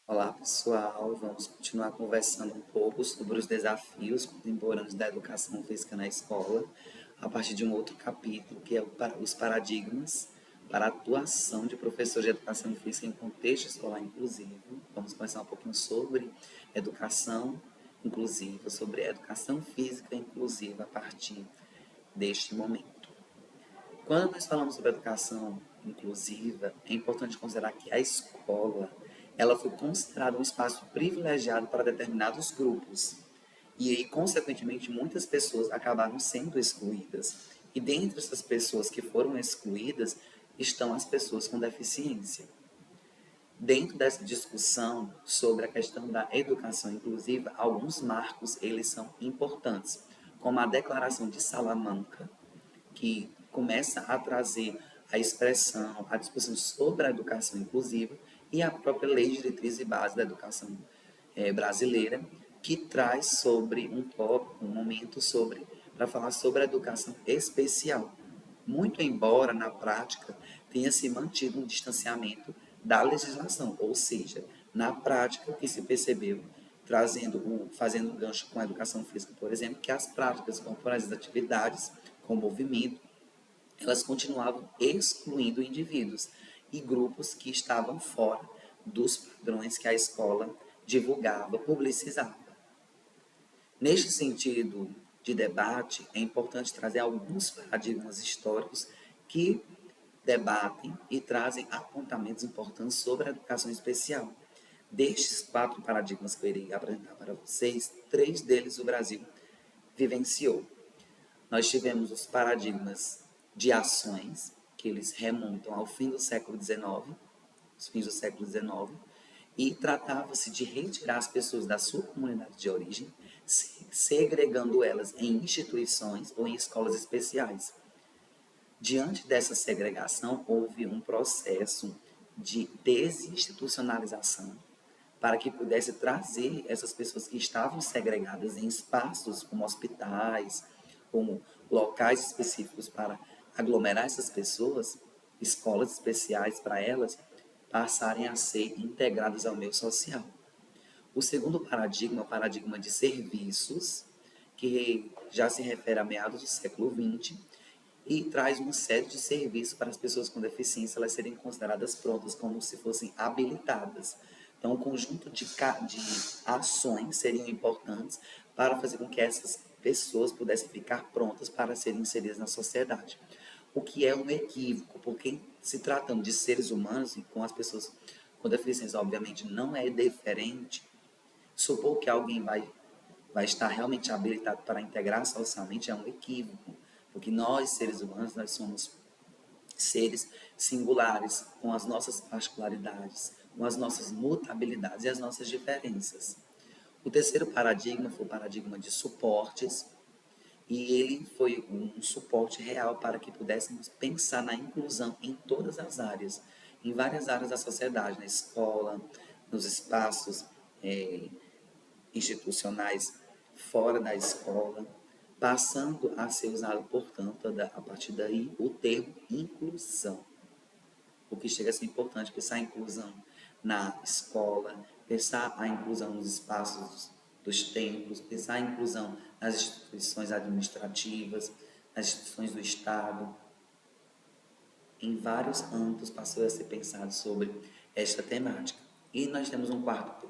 Olá, pessoal. Vamos continuar conversando um pouco sobre os desafios contemporâneos da educação física na escola, a partir de um outro capítulo, que é os paradigmas para a atuação de professores de educação física em contexto escolar inclusivo. Vamos conversar um pouquinho sobre educação inclusiva, sobre educação física inclusiva a partir deste momento. Quando nós falamos sobre educação inclusiva, é importante considerar que a escola ela foi considerada um espaço privilegiado para determinados grupos. E aí, consequentemente, muitas pessoas acabaram sendo excluídas. E dentre essas pessoas que foram excluídas estão as pessoas com deficiência. Dentro dessa discussão sobre a questão da educação inclusiva, alguns marcos eles são importantes, como a Declaração de Salamanca, que começa a trazer a expressão, a discussão sobre a educação inclusiva e a própria Lei de Diretriz e Base da Educação brasileira, que traz sobre um tópico, um momento sobre para falar sobre a educação especial. Muito embora na prática tenha se mantido um distanciamento da legislação, ou seja, na prática o que se percebeu fazendo um gancho com a educação física, por exemplo, que as práticas corporais das atividades com movimento, elas continuavam excluindo indivíduos e grupos que estavam fora dos padrões que a escola divulgava, publicizava. Neste sentido de debate, é importante trazer alguns paradigmas históricos que debatem e trazem apontamentos importantes sobre a educação especial. Destes 4 paradigmas que eu irei apresentar para vocês, 3 deles o Brasil vivenciou. Nós tivemos os paradigmas de ações, que eles remontam ao fim do século XIX, os fins do século XIX, e tratava-se de retirar as pessoas da sua comunidade de origem, segregando elas em instituições ou em escolas especiais. Diante dessa segregação, houve um processo de desinstitucionalização para que pudesse trazer essas pessoas que estavam segregadas em espaços como hospitais, como locais específicos para aglomerar essas pessoas, escolas especiais para elas, passarem a ser integradas ao meio social. O segundo paradigma é o paradigma de serviços, que já se refere a meados do século XX e traz uma série de serviços para as pessoas com deficiência elas serem consideradas prontas como se fossem habilitadas. Então, um conjunto de ações seriam importantes para fazer com que essas pessoas pudessem ficar prontas para serem inseridas na sociedade. O que é um equívoco, porque se tratando de seres humanos e com as pessoas com deficiência, obviamente, não é diferente. Supor que alguém vai estar realmente habilitado para integrar socialmente é um equívoco, porque nós, seres humanos, nós somos seres singulares, com as nossas particularidades, com as nossas mutabilidades e as nossas diferenças. O terceiro paradigma foi o paradigma de suportes, e ele foi um suporte real para que pudéssemos pensar na inclusão em todas as áreas, em várias áreas da sociedade, na escola, nos espaços institucionais fora da escola, passando a ser usado, portanto, a partir daí, o termo inclusão. O que chega a ser importante, pensar a inclusão na escola, pensar a inclusão nos espaços dos templos, pensar a inclusão nas instituições administrativas, nas instituições do Estado. Em vários âmbitos passou a ser pensado sobre esta temática. E nós temos um quarto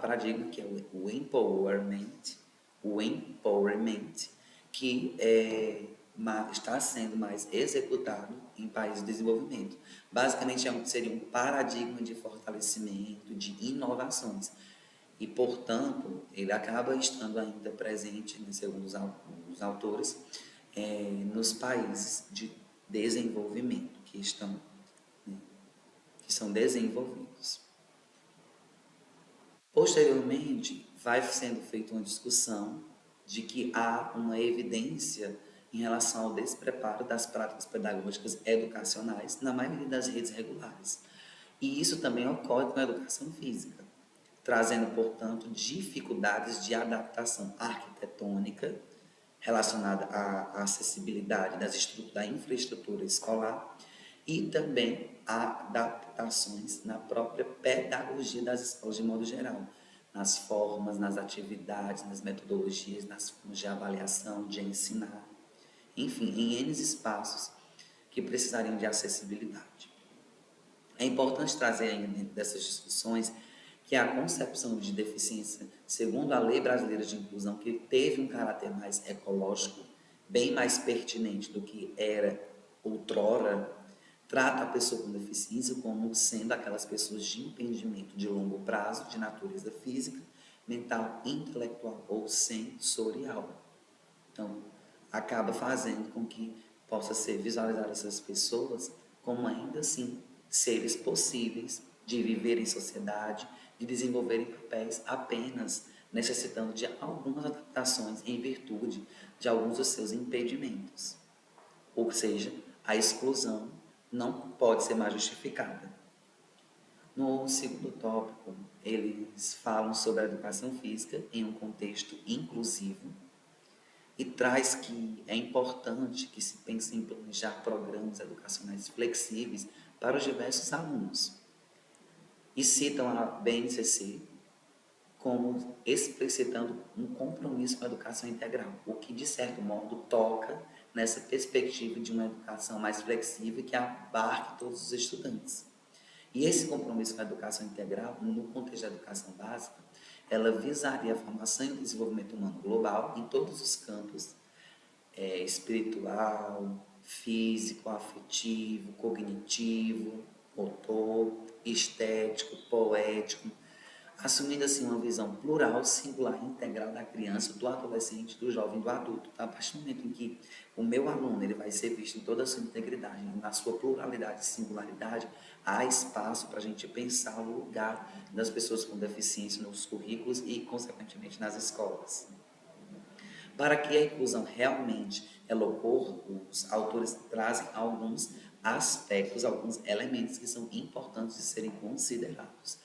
paradigma, que é o empowerment, que está sendo mais executado em países de desenvolvimento. Basicamente, seria um paradigma de fortalecimento, de inovações. E, portanto, ele acaba estando ainda presente, segundo os autores, nos países de desenvolvimento, que são desenvolvidos. Posteriormente, vai sendo feita uma discussão de que há uma evidência em relação ao despreparo das práticas pedagógicas educacionais na maioria das redes regulares. E isso também ocorre com a educação física, trazendo, portanto, dificuldades de adaptação arquitetônica relacionada à acessibilidade da infraestrutura escolar e também adaptações na própria pedagogia das escolas de modo geral, nas formas, nas atividades, nas metodologias, nas formas de avaliação, de ensinar, enfim, em N espaços que precisariam de acessibilidade. É importante trazer ainda dentro dessas discussões que a concepção de deficiência, segundo a Lei Brasileira de Inclusão, que teve um caráter mais ecológico, bem mais pertinente do que era outrora, trata a pessoa com deficiência como sendo aquelas pessoas de impedimento de longo prazo, de natureza física, mental, intelectual ou sensorial. Então, acaba fazendo com que possa ser visualizada essas pessoas como ainda assim seres possíveis de viver em sociedade, de desenvolverem papéis apenas necessitando de algumas adaptações em virtude de alguns dos seus impedimentos. Ou seja, a exclusão não pode ser mais justificada. No segundo tópico, eles falam sobre a educação física em um contexto inclusivo, e traz que é importante que se pense em planejar programas educacionais flexíveis para os diversos alunos. E citam a BNCC como explicitando um compromisso com a educação integral, o que, de certo modo, toca nessa perspectiva de uma educação mais flexível que abarque todos os estudantes. E esse compromisso com a educação integral, no contexto da educação básica, ela visaria a formação e o desenvolvimento humano global em todos os campos, espiritual, físico, afetivo, cognitivo, motor, estético, poético, assumindo assim uma visão plural, singular e integral da criança, do adolescente, do jovem, do adulto. A partir do momento em que o meu aluno ele vai ser visto em toda a sua integridade, na sua pluralidade e singularidade, há espaço para a gente pensar o lugar das pessoas com deficiência nos currículos e, consequentemente, nas escolas. Para que a inclusão realmente ela ocorra, os autores trazem alguns aspectos, alguns elementos que são importantes de serem considerados.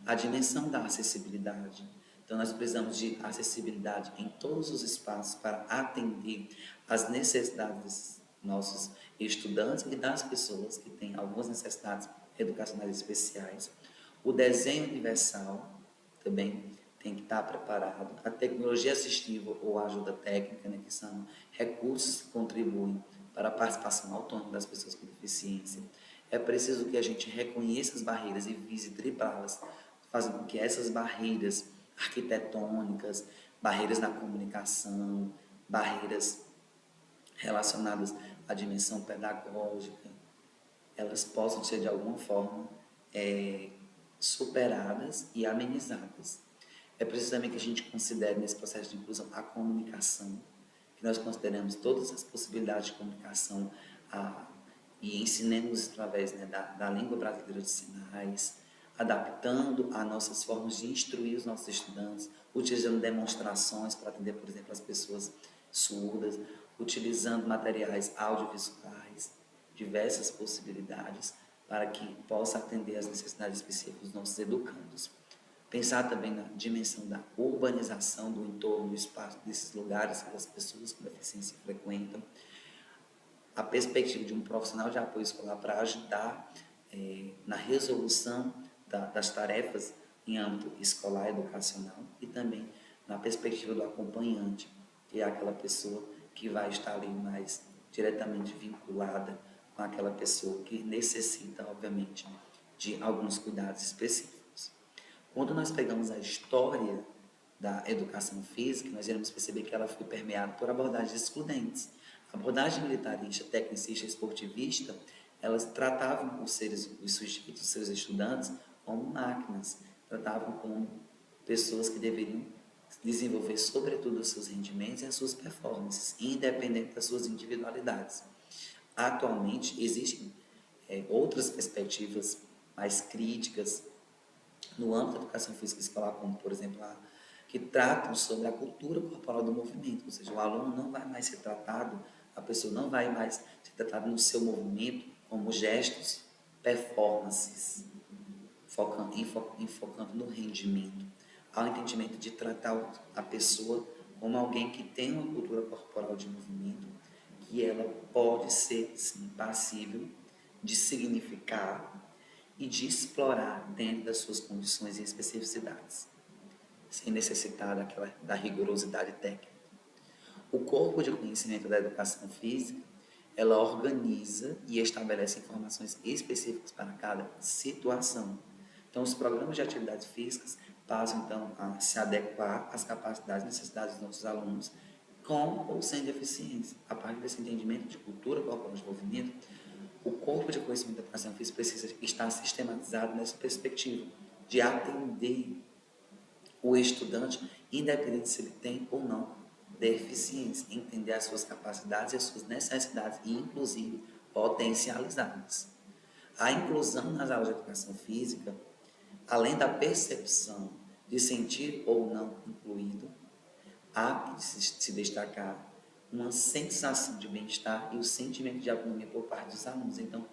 A dimensão da acessibilidade. Então, nós precisamos de acessibilidade em todos os espaços para atender às necessidades dos nossos estudantes e das pessoas que têm algumas necessidades educacionais especiais. O desenho universal também tem que estar preparado. A tecnologia assistiva ou a ajuda técnica, né, que são recursos que contribuem para a participação autônoma das pessoas com deficiência. É preciso que a gente reconheça as barreiras e vise driblá-las, fazendo com que essas barreiras arquitetônicas, barreiras na comunicação, barreiras relacionadas à dimensão pedagógica, elas possam ser de alguma forma superadas e amenizadas. É preciso também que a gente considere nesse processo de inclusão a comunicação, que nós consideramos todas as possibilidades de comunicação e ensinemos através, né, da língua brasileira de sinais, adaptando a nossas formas de instruir os nossos estudantes, utilizando demonstrações para atender, por exemplo, as pessoas surdas, utilizando materiais audiovisuais, diversas possibilidades para que possa atender às necessidades específicas dos nossos educandos. Pensar também na dimensão da urbanização do entorno, do espaço desses lugares que as pessoas com deficiência frequentam. A perspectiva de um profissional de apoio escolar para ajudar na resolução das tarefas em âmbito escolar, educacional, e também na perspectiva do acompanhante, que é aquela pessoa que vai estar ali mais diretamente vinculada com aquela pessoa que necessita, obviamente, de alguns cuidados específicos. Quando nós pegamos a história da educação física, nós iremos perceber que ela foi permeada por abordagens excludentes. A abordagem militarista, tecnicista e esportivista, elas tratavam os sujeitos, os seus estudantes, como máquinas, tratavam como pessoas que deveriam desenvolver, sobretudo, os seus rendimentos e as suas performances, independente das suas individualidades. Atualmente, existem outras perspectivas mais críticas no âmbito da educação física escolar, como, por exemplo, que tratam sobre a cultura corporal do movimento, ou seja, o aluno não vai mais ser tratado, a pessoa não vai mais ser tratada no seu movimento como gestos, performances, enfocando no rendimento, ao entendimento de tratar a pessoa como alguém que tem uma cultura corporal de movimento, que ela pode ser, sim, passível de significar e de explorar dentro das suas condições e especificidades, sem necessitar da rigorosidade técnica. O corpo de conhecimento da educação física, ela organiza e estabelece informações específicas para cada situação. Então, os programas de atividades físicas passam, então, a se adequar às capacidades e necessidades dos nossos alunos, com ou sem deficiência. A partir desse entendimento de cultura corporal de movimento, o corpo de conhecimento da educação física precisa estar sistematizado nessa perspectiva de atender o estudante, independente se ele tem ou não deficiência, entender as suas capacidades e as suas necessidades e, inclusive, potencializá-las. A inclusão nas aulas de educação física, além da percepção de sentir ou não incluído, há que se destacar uma sensação de bem-estar e o sentimento de autonomia por parte dos alunos. Então,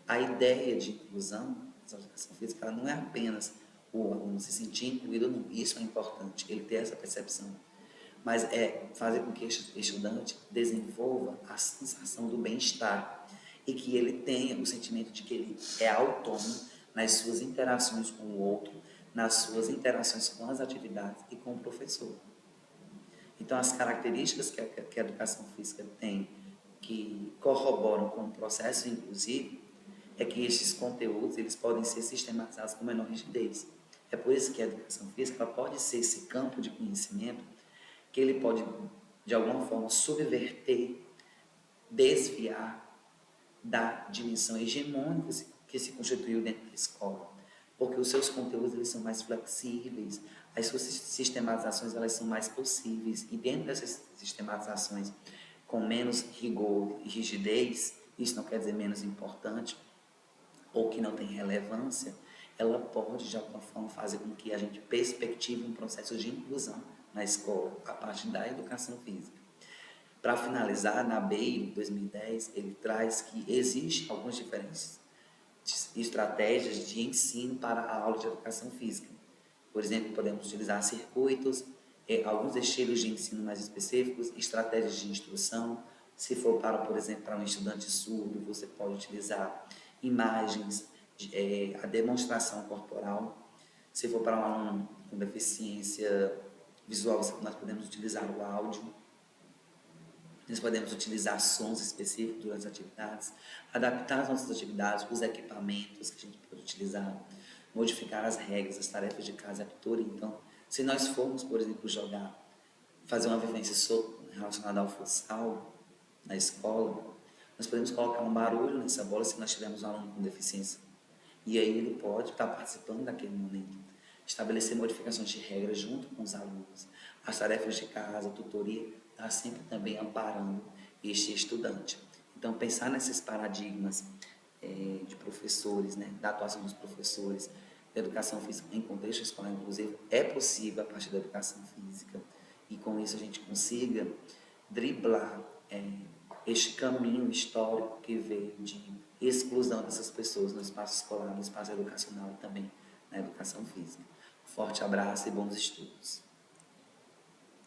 a ideia de inclusão na educação física ela não é apenas o aluno se sentir incluído, não. Isso é importante, ele ter essa percepção. Mas é fazer com que este estudante desenvolva a sensação do bem-estar e que ele tenha o sentimento de que ele é autônomo nas suas interações com o outro, nas suas interações com as atividades e com o professor. Então, as características que a educação física tem, que corroboram com o processo inclusivo, é que estes conteúdos eles podem ser sistematizados com menor rigidez. É por isso que a educação física ela pode ser esse campo de conhecimento que ele pode, de alguma forma, subverter, desviar da dimensão hegemônica que se constituiu dentro da escola. Porque os seus conteúdos eles são mais flexíveis, as suas sistematizações elas são mais possíveis, e dentro dessas sistematizações com menos rigor e rigidez, isso não quer dizer menos importante, ou que não tem relevância, ela pode, de alguma forma, fazer com que a gente perspective um processo de inclusão na escola, a partir da educação física. Para finalizar, na BEI 2010, ele traz que existem algumas diferentes estratégias de ensino para a aula de educação física. Por exemplo, podemos utilizar circuitos, alguns estilos de ensino mais específicos, estratégias de instrução. Se for para, por exemplo, para um estudante surdo, você pode utilizar imagens, a demonstração corporal. Se for para um aluno com deficiência visual, nós podemos utilizar o áudio. Nós podemos utilizar sons específicos durante as atividades, adaptar as nossas atividades, os equipamentos que a gente pode utilizar, modificar as regras, as tarefas de casa e a tutoria. Então, se nós formos, por exemplo, fazer uma vivência relacionada ao futsal na escola, nós podemos colocar um barulho nessa bola se nós tivermos um aluno com deficiência. E aí ele pode estar participando daquele momento. Estabelecer modificações de regras junto com os alunos. As tarefas de casa, a tutoria, está sempre também amparando este estudante. Então, pensar nesses paradigmas de professores, né, da atuação dos professores, da educação física em contexto escolar inclusive, é possível a partir da educação física. E com isso a gente consiga driblar este caminho histórico que veio de exclusão dessas pessoas no espaço escolar, no espaço educacional e também na educação física. Forte abraço e bons estudos.